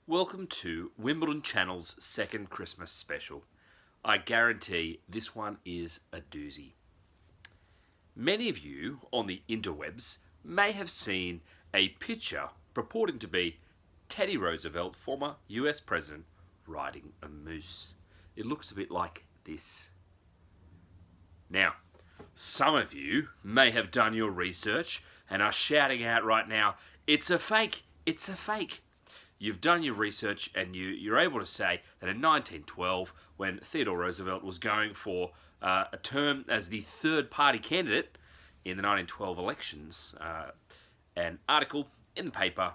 Welcome to WimbleDon Channel's second Christmas special. I guarantee this one is a doozy. Many of you on the interwebs may have seen a picture purporting to be Teddy Roosevelt, former US President, riding a moose. It looks a bit like this. Now, some of you may have done your research and are shouting out right now, "It's a fake! It's a fake!" You've done your research and you're able to say that in 1912, when Theodore Roosevelt was going for a term as the third party candidate in the 1912 elections, an article in the paper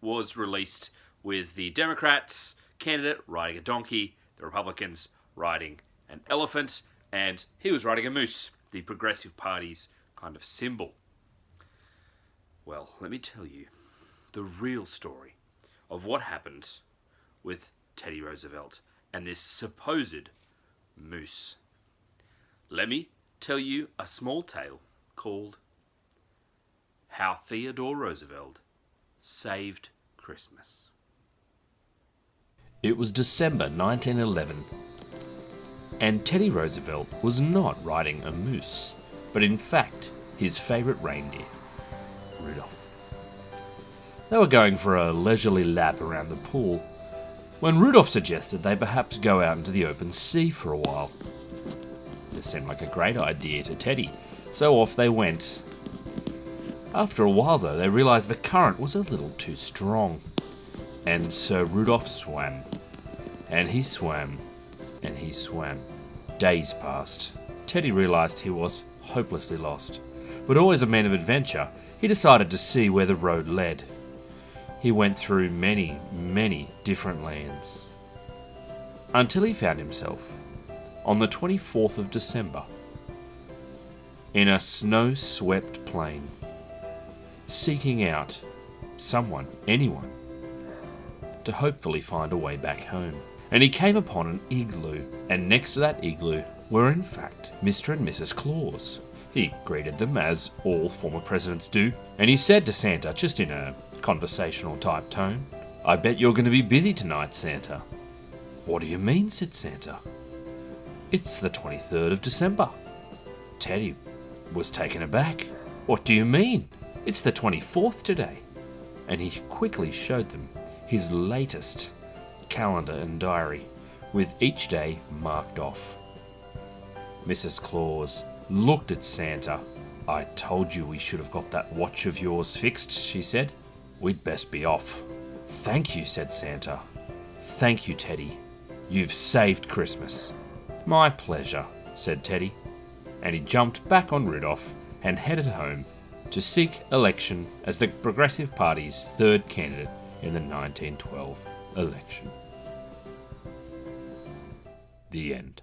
was released with the Democrats candidate riding a donkey, the Republicans riding an elephant, and he was riding a moose, the Progressive Party's kind of symbol. Well, let me tell you the real story of what happened with Teddy Roosevelt and this supposed moose. Let me tell you a small tale called How Theodore Roosevelt Saved Christmas. It was December 1911, and Teddy Roosevelt was not riding a moose, but in fact his favourite reindeer, Rudolph. They were going for a leisurely lap around the pool when Rudolph suggested they perhaps go out into the open sea for a while. This seemed like a great idea to Teddy, so off they went. After a while, though, they realised the current was a little too strong, and so Rudolph swam. And he swam, and he swam. Days passed. Teddy realised he was hopelessly lost, but always a man of adventure, he decided to see where the road led. He went through many, many different lands, until he found himself on the 24th of December in a snow-swept plain, seeking out someone, anyone, to hopefully find a way back home. And he came upon an igloo, and next to that igloo were in fact Mr. and Mrs. Claus. He greeted them as all former presidents do, and he said to Santa, just in a conversational type tone, "I bet you're going to be busy tonight, Santa." "What do you mean?" said Santa. "It's the 23rd of December." Teddy was taken aback. "What do you mean? It's the 24th today." And he quickly showed them his latest calendar and diary, with each day marked off. Mrs. Claus looked at Santa. "I told you we should have got that watch of yours fixed," she said. "We'd best be off." "Thank you," said Santa. "Thank you, Teddy. You've saved Christmas." "My pleasure," said Teddy, and he jumped back on Rudolph and headed home to seek election as the Progressive Party's third candidate in the 1912 election. The end.